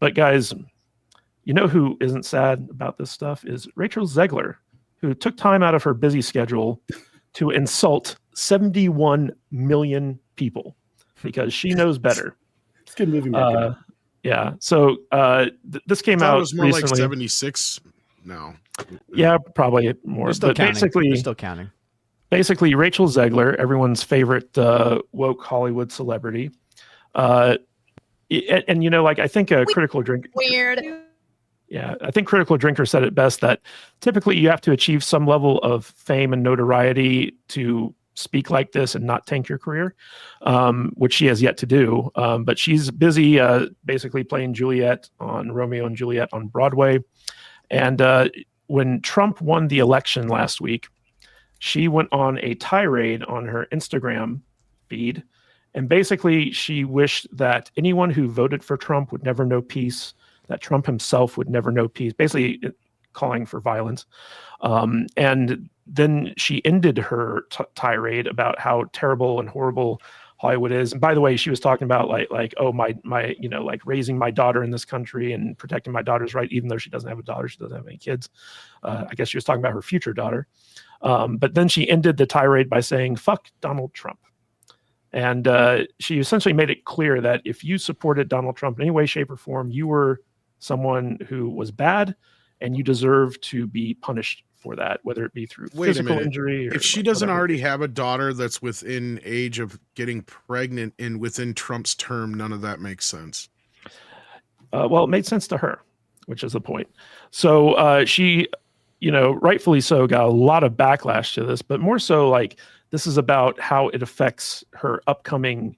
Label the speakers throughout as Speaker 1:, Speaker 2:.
Speaker 1: But guys, you know who isn't sad about this stuff is Rachel Zegler, who took time out of her busy schedule to insult 71 million people because she knows better.
Speaker 2: It's good movie making.
Speaker 1: Yeah. So this came out.
Speaker 3: It was more
Speaker 1: recently.
Speaker 3: like 76 now.
Speaker 1: Yeah, probably more.
Speaker 4: They're still
Speaker 1: but
Speaker 4: counting.
Speaker 1: basically,
Speaker 4: They're still counting.
Speaker 1: Basically, Rachel Zegler, everyone's favorite woke Hollywood celebrity, and you know, like I think a critical drink.
Speaker 5: Weird.
Speaker 1: Yeah, I think Critical Drinker said it best that typically you have to achieve some level of fame and notoriety to speak like this and not tank your career, which she has yet to do. But she's busy basically playing Juliet on Romeo and Juliet on Broadway. And when Trump won the election last week, she went on a tirade on her Instagram feed. And basically, she wished that anyone who voted for Trump would never know peace, that Trump himself would never know peace, basically calling for violence. And then she ended her tirade about how terrible and horrible Hollywood is. And by the way, she was talking about like oh my you know, like raising my daughter in this country and protecting my daughter's right, even though she doesn't have a daughter, she doesn't have any kids. I guess she was talking about her future daughter. But then she ended the tirade by saying, "Fuck Donald Trump." And she essentially made it clear that if you supported Donald Trump in any way, shape, or form, you were someone who was bad, and you deserve to be punished for that, whether it be through physical injury. Or
Speaker 3: if she doesn't already have a daughter that's within age of getting pregnant and within Trump's term, none of that makes sense.
Speaker 1: Well, it made sense to her, which is the point. So she, you know, rightfully so, got a lot of backlash to this, but more so like this is about how it affects her upcoming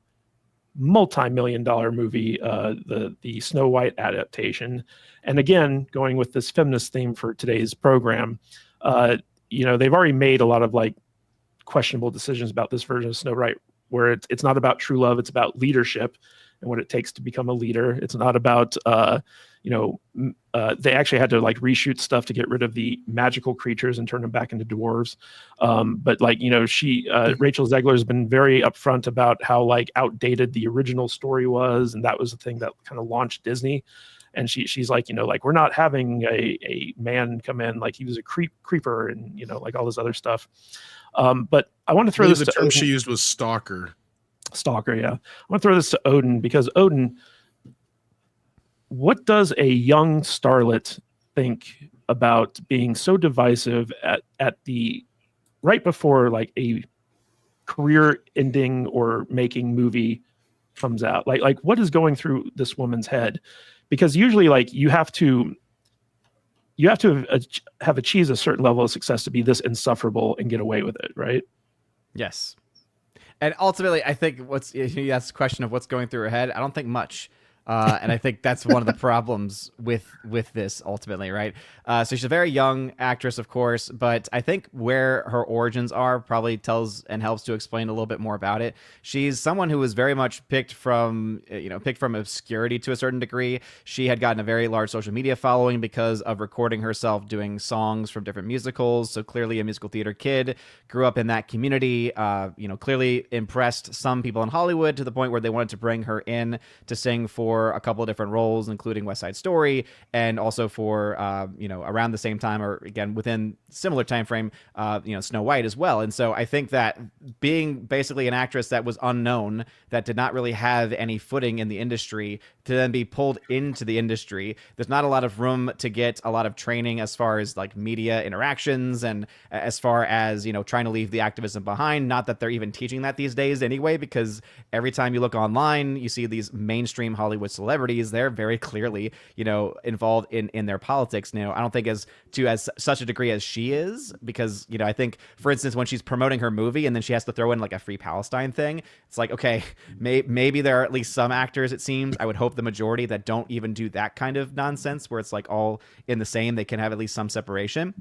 Speaker 1: multi-million-dollar movie, the Snow White adaptation. And again, going with this feminist theme for today's program, you know, they've already made a lot of like questionable decisions about this version of Snow White, where it's not about true love, it's about leadership and what it takes to become a leader. It's not about, you know, they actually had to like reshoot stuff to get rid of the magical creatures and turn them back into dwarves. But like, you know, Rachel Zegler has been very upfront about how like outdated the original story was. And that was the thing that kind of launched Disney. And she's like, you know, like we're not having a man come in like he was a creeper and, you know, like all this other stuff. But I want to throw this.
Speaker 3: The term she used was stalker.
Speaker 1: Stalker, yeah. I want to throw this to Odin because Odin, what does a young starlet think about being so divisive at the right before like a career ending or making movie comes out? Like what is going through this woman's head? Because usually like you have to have achieved a certain level of success to be this insufferable and get away with it, right?
Speaker 4: Yes. And ultimately, I think you asked the question of what's going through her head. I don't think much. And I think that's one of the problems with this ultimately, right? So she's a very young actress, of course, but I think where her origins are probably tells and helps to explain a little bit more about it. She's someone who was very much picked from obscurity to a certain degree. She had gotten a very large social media following because of recording herself doing songs from different musicals. So clearly a musical theater kid, grew up in that community, clearly impressed some people in Hollywood to the point where they wanted to bring her in to sing for a couple of different roles, including West Side Story, and also for around the same time, or again within similar time frame, Snow White as well. And so I think that being basically an actress that was unknown, that did not really have any footing in the industry, to then be pulled into the industry, there's not a lot of room to get a lot of training as far as like media interactions and as far as trying to leave the activism behind. Not that they're even teaching that these days anyway, because every time you look online, you see these mainstream Hollywood celebrities, they're very clearly involved in their politics now. I don't think as such a degree as she is, because I think, for instance, when she's promoting her movie and then she has to throw in like a Free Palestine thing, it's like, okay, maybe there are at least some actors, it seems, I would hope the majority, that don't even do that kind of nonsense where it's like all in the same. They can have at least some separation.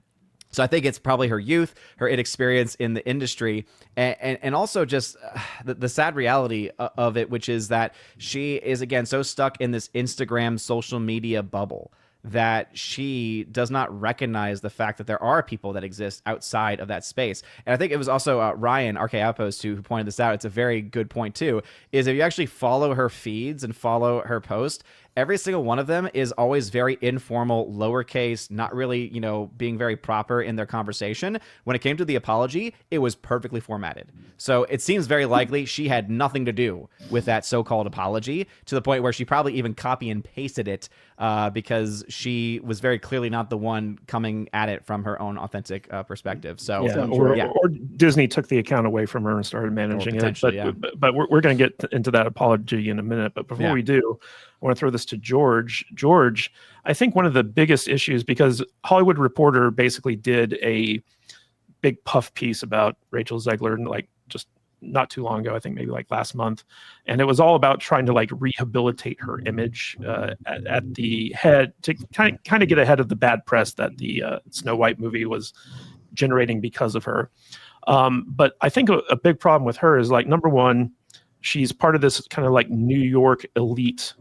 Speaker 4: So I think it's probably her youth, her inexperience in the industry, and also just the sad reality of it, which is that she is, again, so stuck in this Instagram social media bubble that she does not recognize the fact that there are people that exist outside of that space. And I think it was also Ryan, RK Outpost, who pointed this out. It's a very good point too, is if you actually follow her feeds and follow her post, every single one of them is always very informal, lowercase, not really, being very proper in their conversation. When it came to the apology, it was perfectly formatted. So it seems very likely she had nothing to do with that so-called apology, to the point where she probably even copy and pasted it because she was very clearly not the one coming at it from her own authentic perspective. So
Speaker 1: or Disney took the account away from her and started managing it. But we're going to get into that apology in a minute. But before we do, I want to throw this to George. George, I think one of the biggest issues, because Hollywood Reporter basically did a big puff piece about Rachel Zegler, like just not too long ago, I think maybe like last month, and it was all about trying to like rehabilitate her image at the head, to kind of get ahead of the bad press that the Snow White movie was generating because of her. But I think a big problem with her is, like, number one, she's part of this kind of like New York elite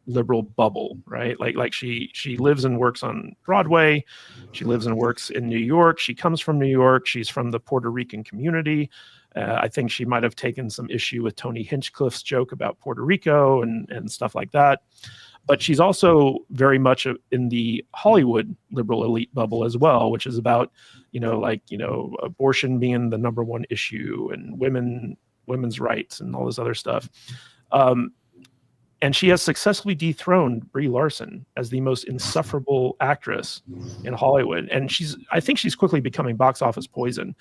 Speaker 1: liberal bubble, right? Like she lives and works on Broadway. She lives and works in New York. She comes from New York. She's from the Puerto Rican community. I think she might have taken some issue with Tony Hinchcliffe's joke about Puerto Rico and stuff like that. But she's also very much in the Hollywood liberal elite bubble as well, which is about, abortion being the number one issue, and women's rights and all this other stuff. And she has successfully dethroned Brie Larson as the most insufferable actress in Hollywood. And I think she's quickly becoming box office poison.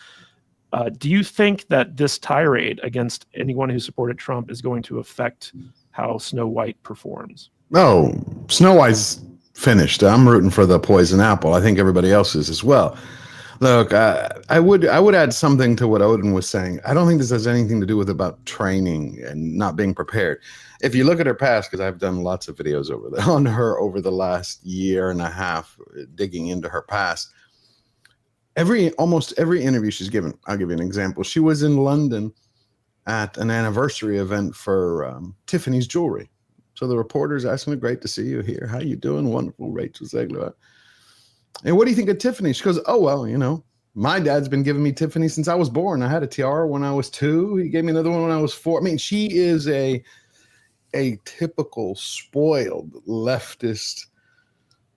Speaker 1: Do you think that this tirade against anyone who supported Trump is going to affect how Snow White performs?
Speaker 2: No, Snow White's finished. I'm rooting for the poison apple. I think everybody else is as well. Look, I would add something to what Odin was saying. I don't think this has anything to do with about training and not being prepared. If you look at her past, because I've done lots of videos on her over the last year and a half, digging into her past. Almost every interview she's given, I'll give you an example. She was in London at an anniversary event for Tiffany's jewelry. So the reporter's asking her, "Great to see you here. How you doing? Wonderful, Rachel Zegler. And what do you think of Tiffany?" She goes, "Oh, well, my dad's been giving me Tiffany since I was born. I had a tiara when I was 2. He gave me another one when I was 4. I mean, she is a typical spoiled leftist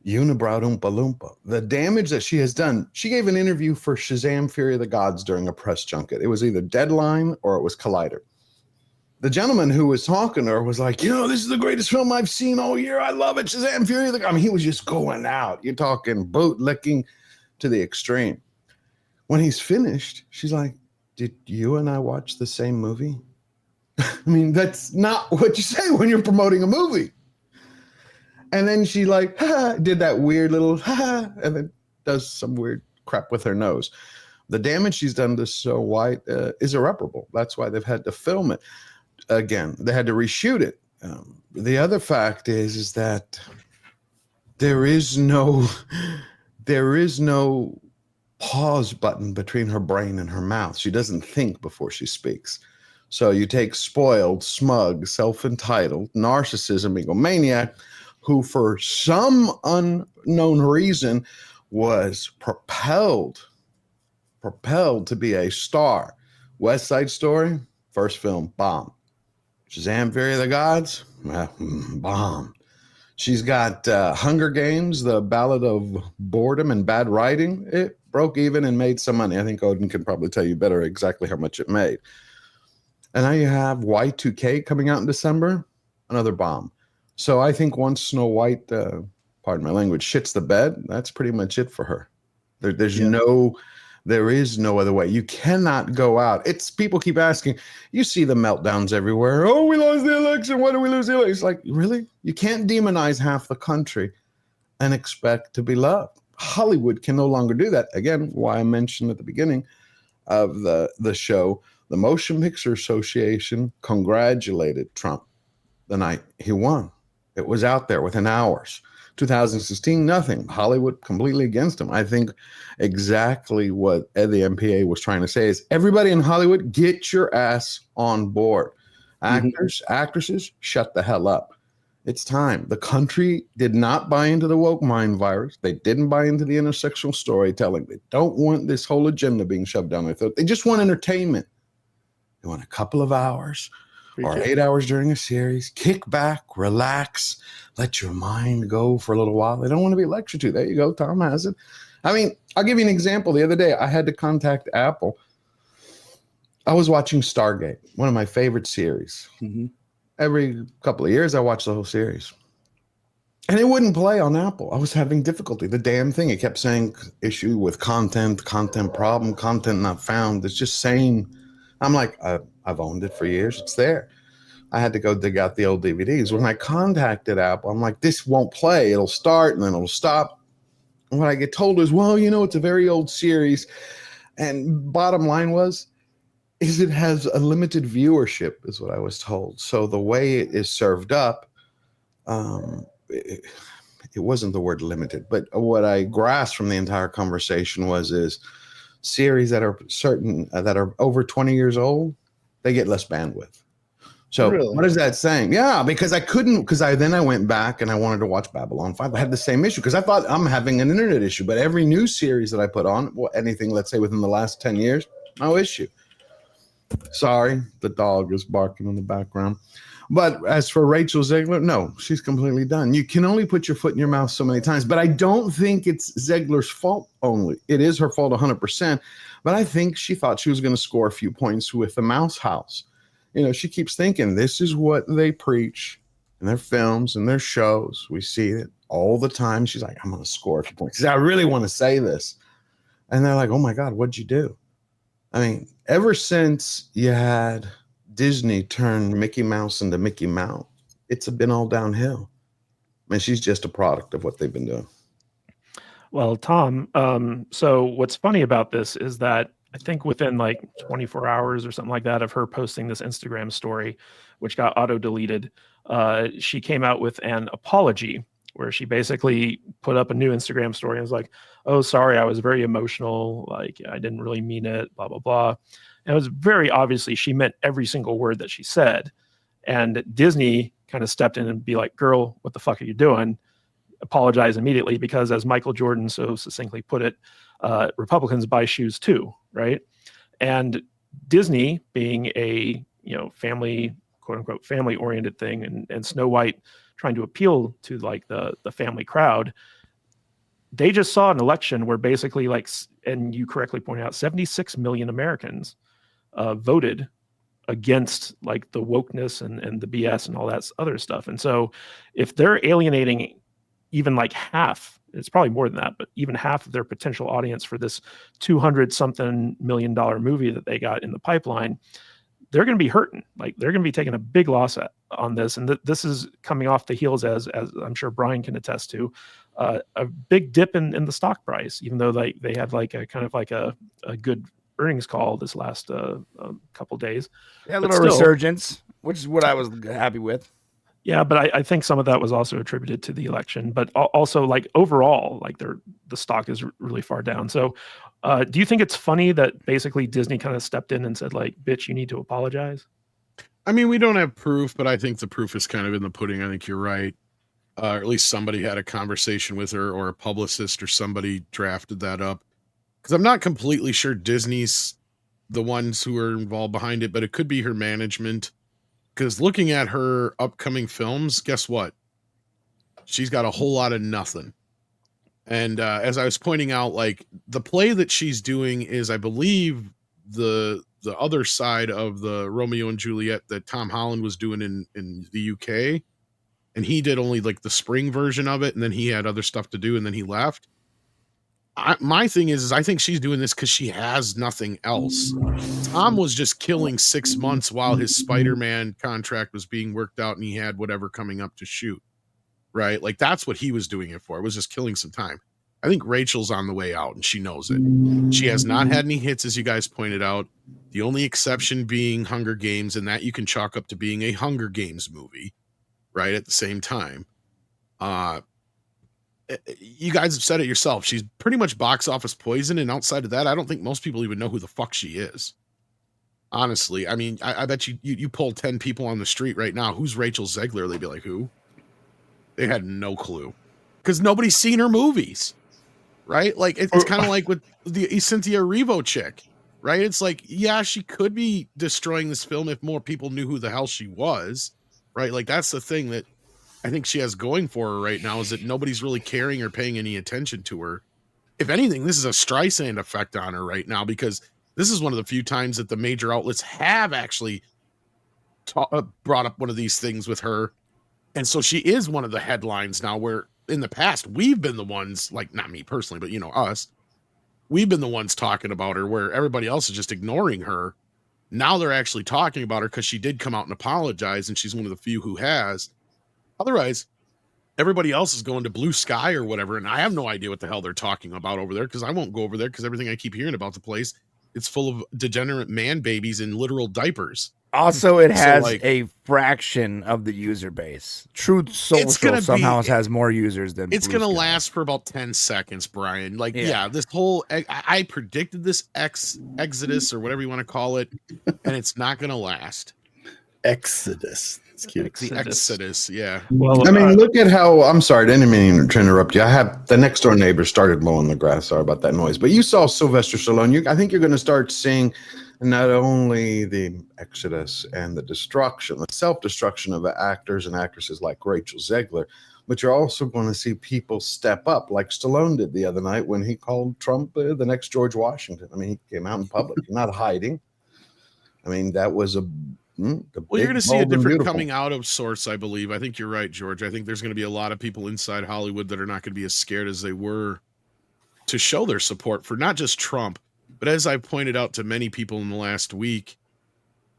Speaker 2: unibrow Oompa Loompa. The damage that she has done. She gave an interview for Shazam! Fury of the Gods during a press junket. It was either Deadline or it was Collider. The gentleman who was talking to her was like, "This is the greatest film I've seen all year. I love it. Shazam! Fury of the Gods." I mean, he was just going out. You're talking bootlicking to the extreme. When he's finished, she's like, "Did you and I watch the same movie?" I mean, that's not what you say when you're promoting a movie. And then she did that weird little and then does some weird crap with her nose. The damage she's done to Snow White is irreparable. That's why they've had to film it again. They had to reshoot it. The other fact is that there is no pause button between her brain and her mouth. She doesn't think before she speaks. So you take spoiled, smug, self-entitled, narcissism, egomaniac, who for some unknown reason was propelled to be a star. West Side Story, first film, bomb. Shazam! Fury of the Gods, bomb. She's got Hunger Games, the Ballad of Boredom and Bad Writing. It broke even and made some money. I think Odin can probably tell you better exactly how much it made. And now you have Y2K coming out in December, another bomb. So I think once Snow White, pardon my language, shits the bed, that's pretty much it for her. There is no other way. You cannot go out. People keep asking, you see the meltdowns everywhere. "Oh, we lost the election. Why do we lose the election?" It's like, really? You can't demonize half the country and expect to be loved. Hollywood can no longer do that. Again, why I mentioned at the beginning of the show, the Motion Picture Association congratulated Trump the night he won. It was out there within hours. 2016, nothing. Hollywood completely against him. I think exactly what the MPA was trying to say is, everybody in Hollywood, get your ass on board. Actors, actresses, shut the hell up. It's time. The country did not buy into the woke mind virus. They didn't buy into the intersectional storytelling. They don't want this whole agenda being shoved down their throat. They just want entertainment. They want a couple of hours or 8 hours during a series. Kick back, relax, let your mind go for a little while. They don't want to be lectured to. There you go. Tom has it. I mean, I'll give you an example. The other day, I had to contact Apple. I was watching Stargate, one of my favorite series.
Speaker 5: Mm-hmm.
Speaker 2: Every couple of years, I watch the whole series. And it wouldn't play on Apple. I was having difficulty. The damn thing. It kept saying issue with content problem, content not found. It's just saying, I'm like, I've owned it for years. It's there. I had to go dig out the old DVDs. When I contacted Apple, I'm like, this won't play. It'll start and then it'll stop. And what I get told is, well, it's a very old series. And bottom line is it has a limited viewership, is what I was told. So the way it is served up, it wasn't the word limited, but what I grasped from the entire conversation is series that are that are over 20 years old, they get less bandwidth. So
Speaker 5: Really?
Speaker 2: What is that saying? Yeah, because I went back and I wanted to watch Babylon 5. I had the same issue because I thought I'm having an internet issue, but every new series that I put on, anything, let's say within the last 10 years, no issue. Sorry, the dog is barking in the background. But as for Rachel Zegler, no, she's completely done. You can only put your foot in your mouth so many times. But I don't think it's Zegler's fault only. It is her fault 100%. But I think she thought she was going to score a few points with the Mouse House. She keeps thinking this is what they preach in their films and their shows. We see it all the time. She's like, I'm going to score a few points. I really want to say this. And they're like, oh, my God, what'd you do? I mean, ever since you had Disney turn Mickey Mouse into Mickey Mouse, it's been all downhill. I mean, she's just a product of what they've been doing.
Speaker 1: Well, Tom, so what's funny about this is that I think within like 24 hours or something like that of her posting this Instagram story, which got auto-deleted, she came out with an apology where she basically put up a new Instagram story and was like, oh, sorry, I was very emotional. Like, I didn't really mean it, blah, blah, blah. And it was very obviously she meant every single word that she said. And Disney kind of stepped in and be like, girl, what the fuck are you doing? Apologize immediately, because as Michael Jordan so succinctly put it, Republicans buy shoes too, right? And Disney being a family, quote unquote, family oriented thing, and Snow White trying to appeal to like the family crowd, they just saw an election where basically, like, and you correctly pointed out, 76 million Americans voted against like the wokeness and the BS and all that other stuff. And so if they're alienating even like half, it's probably more than that, but even half of their potential audience for this $200-something million movie that they got in the pipeline, they're going to be hurting. Like, they're going to be taking a big loss on this. And this is coming off the heels, as I'm sure Brian can attest to, a big dip in the stock price, even though they had like a kind of like a good earnings call this last couple days.
Speaker 5: Yeah, a
Speaker 1: But
Speaker 5: little
Speaker 1: still,
Speaker 5: resurgence, which is what I was happy with.
Speaker 1: Yeah, but I think some of that was also attributed to the election, but also like overall, like the stock is really far down. So do you think it's funny that basically Disney kind of stepped in and said like, bitch, you need to apologize?
Speaker 3: I mean, we don't have proof, but I think the proof is kind of in the pudding. I think you're right. Or at least somebody had a conversation with her, or a publicist or somebody drafted that up. Because I'm not completely sure Disney's the ones who are involved behind it, but it could be her management. Because looking at her upcoming films, guess what? She's got a whole lot of nothing. And as I was pointing out, like, the play that she's doing is, I believe, the other side of the Romeo and Juliet that Tom Holland was doing in the UK. And he did only like the spring version of it, and then he had other stuff to do, and then he left. My thing is I think she's doing this because she has nothing else. Tom was just killing 6 months while his Spider-Man contract was being worked out and he had whatever coming up to shoot, right? Like, that's what he was doing it for. It was just killing some time. I think Rachel's on the way out and she knows it. She has not had any hits, as you guys pointed out. The only exception being Hunger Games, and that you can chalk up to being a Hunger Games movie, right? At the same time. You guys have said it yourself. She's pretty much box office poison. And outside of that, I don't think most people even know who the fuck she is. Honestly. I mean, I bet you pull 10 people on the street right now. Who's Rachel Zegler? They'd be like, who? They had no clue. Because nobody's seen her movies. Right? Like, it's kind of like with the Cynthia Erivo chick. right? It's like, yeah, she could be destroying this film if more people knew who the hell she was, right? Like that's the thing that I think she has going for her right now, is that nobody's really caring or paying any attention to her. If anything, this is a Streisand effect on her right now, because this is one of the few times that the major outlets have actually brought up one of these things with her. And so she is one of the headlines now, where in the past we've been the ones, like not me personally, but us, we've been the ones talking about her where everybody else is just ignoring her. Now they're actually talking about her because she did come out and apologize, and she's one of the few who has. Otherwise, everybody else is going to Blue Sky or whatever, and I have no idea what the hell they're talking about over there, because I won't go over there, because everything I keep hearing about the place, it's full of degenerate man babies in literal diapers.
Speaker 5: Also, it has
Speaker 3: like,
Speaker 5: a fraction of the user base. Truth
Speaker 3: It's
Speaker 5: Social
Speaker 3: gonna
Speaker 5: somehow
Speaker 3: be-
Speaker 5: has more users than
Speaker 3: It's
Speaker 5: Blue
Speaker 3: going to
Speaker 5: Sky.
Speaker 3: last for about 10 seconds, Brian. Like,
Speaker 5: Yeah.
Speaker 3: yeah, this whole, I predicted this exodus or whatever you want to call it, and it's not going to last.
Speaker 2: Exodus. It's cute.
Speaker 3: The exodus, yeah.
Speaker 1: Well,
Speaker 2: I mean, look at how, I'm sorry, I didn't mean to interrupt you. I have the next door neighbor started mowing the grass. Sorry about that noise. But you saw Sylvester Stallone. I think you're going to start seeing not only the exodus and the destruction, the self-destruction of actors and actresses like Rachel Zegler, but you're also going to see people step up like Stallone did the other night when he called Trump the next George Washington. I mean, he came out in public, not hiding. I mean, that was a
Speaker 3: Well, you're going to see a different coming out of sorts, I believe. I think you're right, George. I think there's going to be a lot of people inside Hollywood that are not going to be as scared as they were to show their support for not just Trump, but as I pointed out to many people in the last week,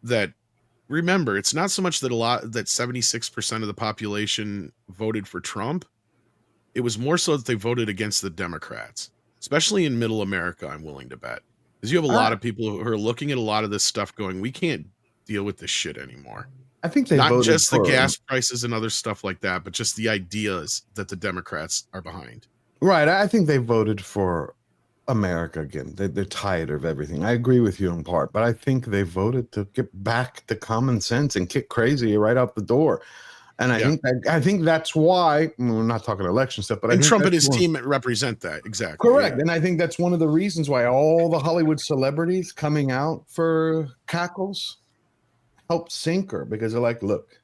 Speaker 3: that remember, it's not so much that 76% of the population voted for Trump. It was more so that they voted against the Democrats, especially in middle America, I'm willing to bet. Because you have a lot of people who are looking at a lot of this stuff going, we can't deal with this shit anymore.
Speaker 2: I think they
Speaker 3: not
Speaker 2: voted
Speaker 3: just the
Speaker 2: for,
Speaker 3: gas prices and other stuff like that, but just the ideas that the Democrats are behind.
Speaker 2: Right. I think they voted for America again. They're tired of everything. I agree with you in part, but I think they voted to get back to common sense and kick crazy right out the door. And I think that's why we're not talking election stuff, but I think
Speaker 3: Trump and his team represent that exactly.
Speaker 2: Correct. Yeah. And I think that's one of the reasons why all the Hollywood celebrities coming out for Cackles helped sink her, because they're like, look,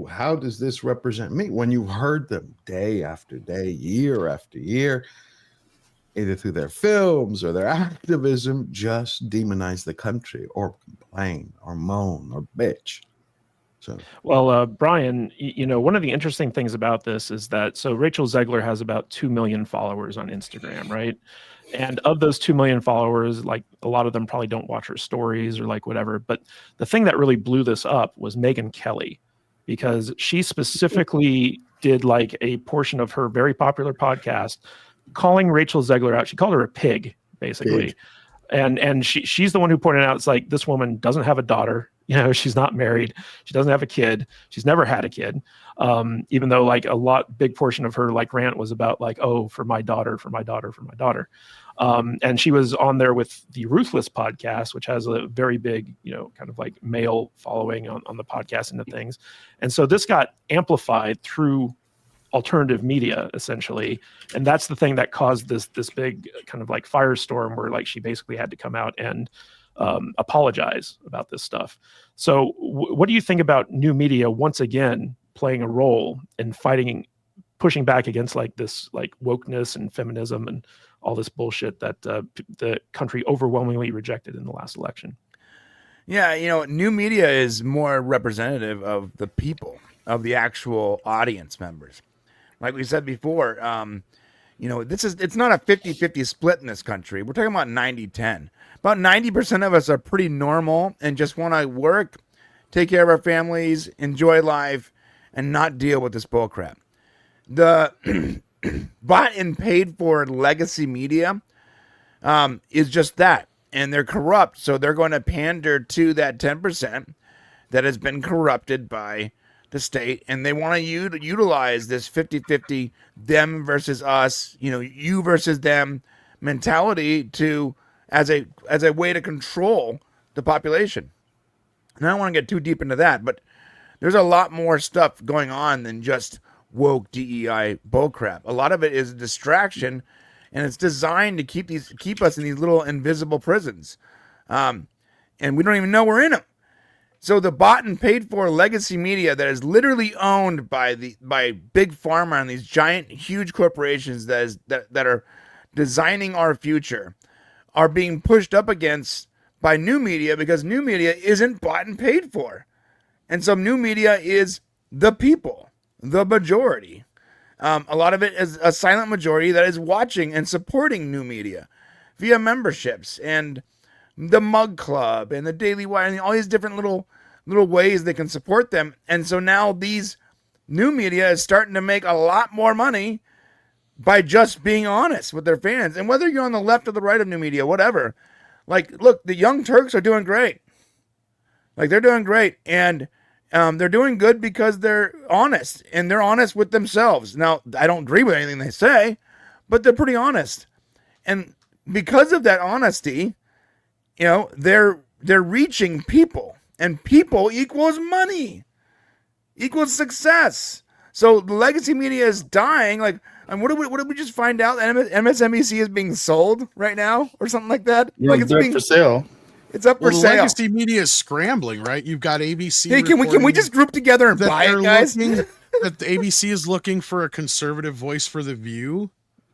Speaker 2: how does this represent me? When you heard them day after day, year after year, either through their films or their activism, just demonize the country or complain or moan or bitch. So,
Speaker 1: well, Brian, one of the interesting things about this is that, so Rachel Zegler has about 2 million followers on Instagram, right? And of those 2 million followers, like a lot of them probably don't watch her stories or like whatever. But the thing that really blew this up was Megyn Kelly, because she specifically did like a portion of her very popular podcast calling Rachel Zegler out. She called her a pig, basically.
Speaker 2: Pig.
Speaker 1: And she's the one who pointed out, it's like, this woman doesn't have a daughter. She's not married. She doesn't have a kid. She's never had a kid. Even though like big portion of her like rant was about like, oh, for my daughter, for my daughter, for my daughter. And she was on there with the Ruthless podcast, which has a very big, kind of like male following on the podcast and the things. And so this got amplified through alternative media, essentially. And that's the thing that caused this big kind of like firestorm where like she basically had to come out and apologize about this stuff. So what do you think about new media once again playing a role in pushing back against like this like wokeness and feminism and all this bullshit that the country overwhelmingly rejected in the last election?
Speaker 5: Yeah, new media is more representative of the people, of the actual audience members. Like we said before, it's not a 50-50 split in this country. We're talking about 90-10. About 90% of us are pretty normal and just want to work, take care of our families, enjoy life, and not deal with this bullcrap. The bought and paid for legacy media is just that. And they're corrupt, so they're going to pander to that 10% that has been corrupted by the state, and they want to utilize this 50-50 them versus us, you versus them mentality as a way to control the population. And I don't want to get too deep into that, but there's a lot more stuff going on than just woke DEI bullcrap. A lot of it is a distraction, and it's designed to keep us in these little invisible prisons. and we don't even know we're in them. So the bought and paid for legacy media that is literally owned by big pharma and these giant, huge corporations that are designing our future are being pushed up against by new media because new media isn't bought and paid for. And so new media is the people, the majority. A lot of it is a silent majority that is watching and supporting new media via memberships and the Mug Club and the Daily Wire and all these different little ways they can support them. And so now these new media is starting to make a lot more money by just being honest with their fans. And whether you're on the left or the right of new media, whatever, like, look, the Young Turks are doing great. Like, they're doing great. And they're doing good because they're honest, and they're honest with themselves. Now, I don't agree with anything they say, but they're pretty honest. And because of that honesty, you know, they're reaching people, and people equals money, equals success. So the legacy media is dying. Like, and what did we just find out? MSNBC is being sold right now, or something like that.
Speaker 6: Yeah,
Speaker 5: Like,
Speaker 6: it's up for sale.
Speaker 5: It's up for
Speaker 3: the
Speaker 5: sale.
Speaker 3: legacy media is scrambling, right? You've got ABC.
Speaker 5: Hey, can we just group together and buy it, guys?
Speaker 3: That the ABC is looking for a conservative voice for The View,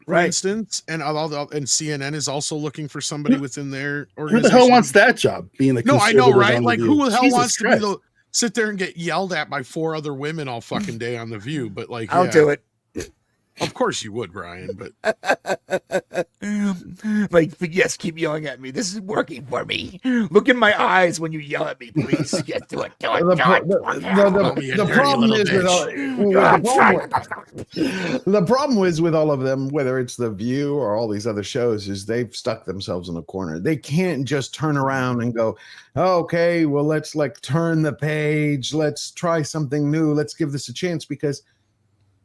Speaker 3: for instance, and CNN is also looking for somebody within their organization.
Speaker 6: Who the hell wants that job? Being the
Speaker 3: No, I know,
Speaker 6: conservative
Speaker 3: right?
Speaker 6: on The
Speaker 3: Like,
Speaker 6: View?
Speaker 3: who the hell
Speaker 6: Jesus
Speaker 3: wants
Speaker 6: Christ.
Speaker 3: to sit there and get yelled at by 4 other women all fucking day on The View? But like,
Speaker 5: I'll do it.
Speaker 3: Of course you would, Brian. But
Speaker 5: like, yes, keep yelling at me. This is working for me. Look in my eyes when you yell at me, please. Yes, do it. Do it.
Speaker 6: The problem is the problem is with all of them, whether it's The View or all these other shows, is they've stuck themselves in a corner. They can't just turn around and go, okay, well, let's like turn the page. Let's try something new. Let's give this a chance, because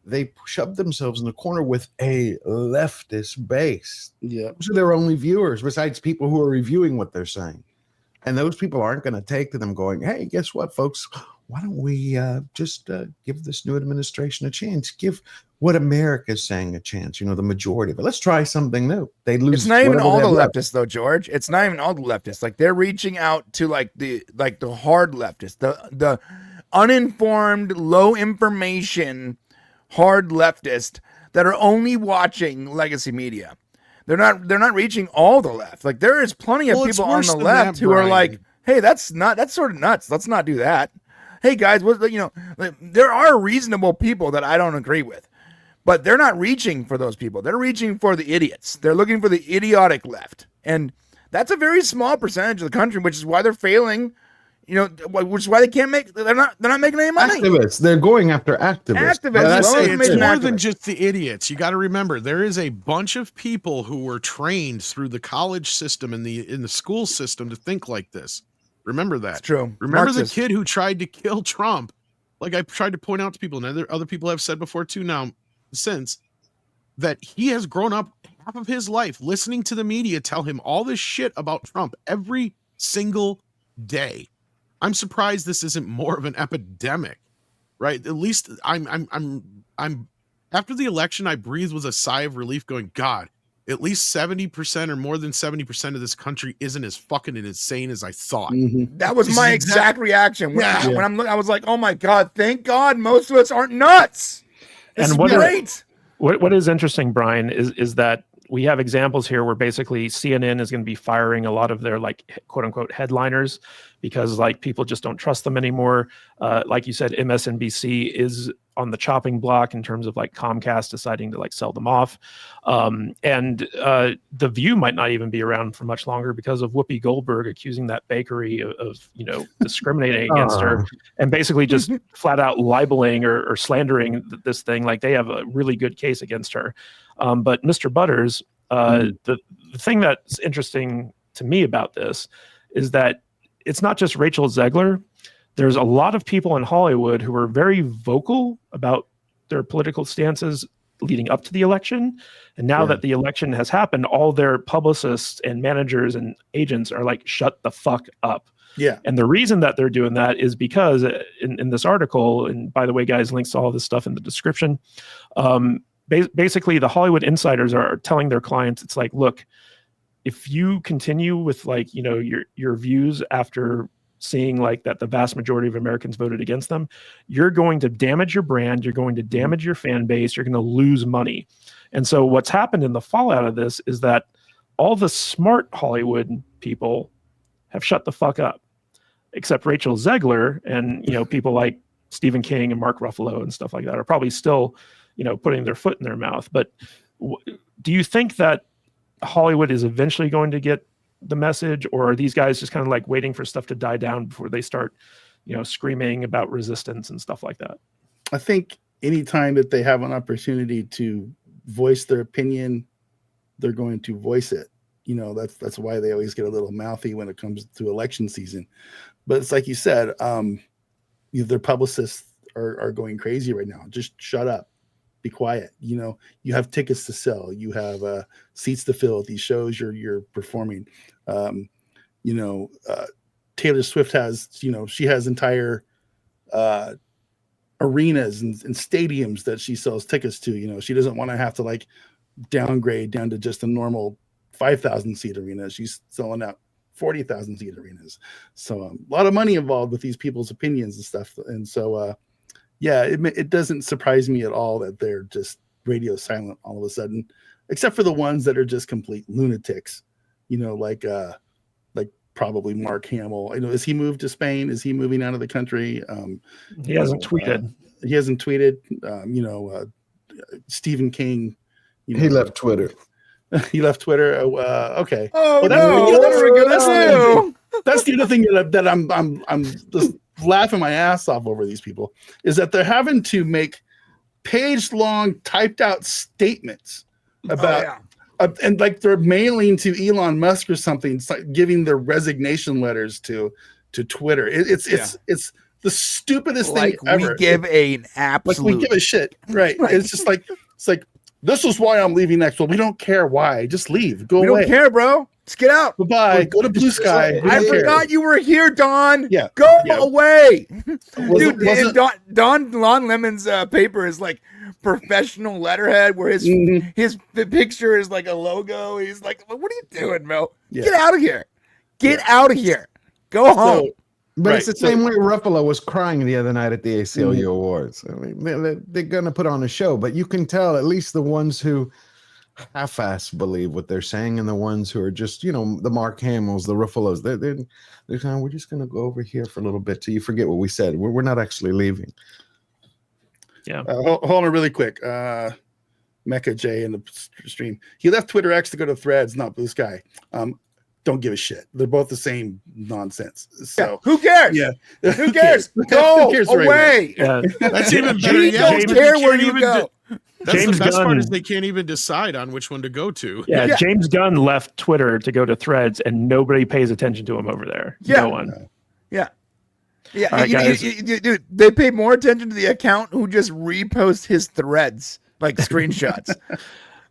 Speaker 6: they shoved themselves in the corner with a leftist base.
Speaker 2: Yeah.
Speaker 6: Those are their only viewers, besides people who are reviewing what they're saying. And those people aren't going to take to them going, hey, guess what, folks? Why don't we just give this new administration a chance? Give what America's saying a chance, you know, the majority of it. Let's try something new. They lose.
Speaker 5: It's not even all the
Speaker 6: left.
Speaker 5: leftists, though, George. It's not even all the leftists. Like, they're reaching out to the hard leftists, the uninformed, low information, hard leftist that are only watching legacy media. They're not reaching all the left. Like, there is plenty of people on the left who are like, hey, that's sort of nuts. Let's not do that. Hey guys, there are reasonable people that I don't agree with, but they're not reaching for those people. They're reaching for the idiots. They're looking for the idiotic left. And that's a very small percentage of the country, which is why they're failing. You know, which is why they're not making any money.
Speaker 6: Activists. They're going after activists.
Speaker 3: It's more than just the idiots. You got to remember, there is a bunch of people who were trained through the college system and in the school system to think like this. Remember that.
Speaker 5: That's true.
Speaker 3: Remember
Speaker 5: Marxist.
Speaker 3: the kid who tried to kill Trump? Like I tried to point out to people, and other people have said before too now, since, that he has grown up half of his life listening to the media tell him all this shit about Trump every single day. I'm surprised this isn't more of an epidemic, right? At least I'm after the election, I breathed with a sigh of relief going, God, at least 70% or more than 70% of this country isn't as fucking insane as I thought.
Speaker 6: Mm-hmm.
Speaker 5: That was my exact reaction. When I was like, oh my God, thank God most of us aren't nuts. This is great.
Speaker 1: What is interesting, Brian, is that we have examples here where basically CNN is going to be firing a lot of their like quote unquote headliners because like people just don't trust them anymore. Like you said, MSNBC is on the chopping block in terms of like Comcast deciding to like sell them off. And The View might not even be around for much longer because of Whoopi Goldberg accusing that bakery of discriminating against her and basically just flat out libeling or slandering this thing. Like they have a really good case against her. But Mr. Butters, the thing that's interesting to me about this is that it's not just Rachel Zegler. There's a lot of people in Hollywood who are very vocal about their political stances leading up to the election. And now that the election has happened, all their publicists and managers and agents are like, shut the fuck up.
Speaker 6: Yeah.
Speaker 1: And the reason that they're doing that is because in this article, and by the way, guys, links to all this stuff in the description, basically the Hollywood insiders are telling their clients, it's like, look, if you continue with like, you know, your views after seeing like that the vast majority of Americans voted against them, you're going to damage your brand, you're going to damage your fan base, you're going to lose money. And so what's happened in the fallout of this is that all the smart Hollywood people have shut the fuck up, except Rachel Zegler and, you know, people like Stephen King and Mark Ruffalo and stuff like that are probably still, you know, putting their foot in their mouth. But do you think that Hollywood is eventually going to get the message, or are these guys just kind of like waiting for stuff to die down before they start, you know, screaming about resistance and stuff like that?
Speaker 7: I think anytime that they have an opportunity to voice their opinion, they're going to voice it. You know, that's why they always get a little mouthy when it comes to election season. But it's like you said, their publicists are going crazy right now. Just shut up. Be quiet. You know, you have tickets to sell. You have seats to fill at these shows you're performing. Taylor Swift has, you know, she has entire arenas and stadiums that she sells tickets to. You know, she doesn't want to have to like downgrade down to just a normal 5,000 seat arena. She's selling out 40,000 seat arenas. So a lot of money involved with these people's opinions and stuff. And so, yeah, it doesn't surprise me at all that they're just radio silent all of a sudden, except for the ones that are just complete lunatics, you know, like probably Mark Hamill. You know, is he moved to Spain? Is he moving out of the country?
Speaker 1: He hasn't tweeted.
Speaker 7: He hasn't tweeted. Stephen King. You know,
Speaker 2: He left Twitter.
Speaker 7: He left Twitter. Okay.
Speaker 5: Oh,
Speaker 7: Well,
Speaker 5: no. What are we going to do?
Speaker 7: That's the other thing that I'm just laughing my ass off over these people is that they're having to make page-long typed out statements about and like they're mailing to Elon Musk or something, giving their resignation letters to Twitter. It's the stupidest thing ever.
Speaker 5: We give an absolute.
Speaker 7: Like we give a shit, right? It's like this is why I'm leaving next. Well, we don't care why. Just leave. Go away.
Speaker 5: We don't care, bro. Just get out.
Speaker 7: Goodbye. Go to Blue Sky.
Speaker 5: I forgot you were here, Don.
Speaker 7: Yeah.
Speaker 5: Go away.
Speaker 7: Dude,
Speaker 5: and Don Lemon's paper is like professional letterhead where his picture is like a logo. He's like, what are you doing, bro?
Speaker 7: Yeah.
Speaker 5: Get out of here. Get out of here. Go home.
Speaker 2: But it's the same way Ruffalo was crying the other night at the ACLU Awards. I mean, they're going to put on a show, but you can tell at least the ones who half-ass believe what they're saying and the ones who are just, you know, the Mark Hamills, the Ruffalos, they're kind of, we're just going to go over here for a little bit till you forget what we said. We're not actually leaving.
Speaker 1: Yeah.
Speaker 7: Hold on really quick. Mecca J in the stream. He left Twitter X to go to Threads, not Blue Sky. Don't give a shit. They're both the same nonsense. So
Speaker 5: who cares?
Speaker 7: Yeah.
Speaker 5: Who cares? Go away.
Speaker 1: Yeah.
Speaker 3: That's even better.
Speaker 5: We don't care where you go.
Speaker 3: That's
Speaker 1: James
Speaker 3: the best
Speaker 1: Gunn,
Speaker 3: part is they can't even decide on which one to go to.
Speaker 1: Yeah, James Gunn left Twitter to go to Threads, and nobody pays attention to him over there.
Speaker 5: Yeah.
Speaker 1: No one.
Speaker 5: Yeah. Yeah.
Speaker 1: All right, guys.
Speaker 5: Dude, they pay more attention to the account who just repost his threads, like screenshots.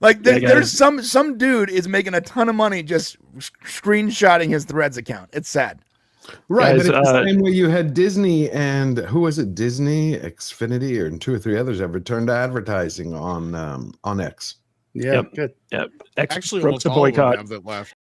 Speaker 5: Like there's some dude is making a ton of money just screenshotting his Threads account. It's sad.
Speaker 2: Right,
Speaker 1: Guys,
Speaker 2: but it's the same way you had Disney and who was it? Disney, Xfinity, and 2 or 3 others have returned to advertising on X.
Speaker 7: Yeah,
Speaker 1: Yep.
Speaker 7: good.
Speaker 1: Yeah, X
Speaker 3: Actually,
Speaker 1: broke
Speaker 3: almost
Speaker 1: the
Speaker 3: all of them
Speaker 1: boycott.
Speaker 3: have that left.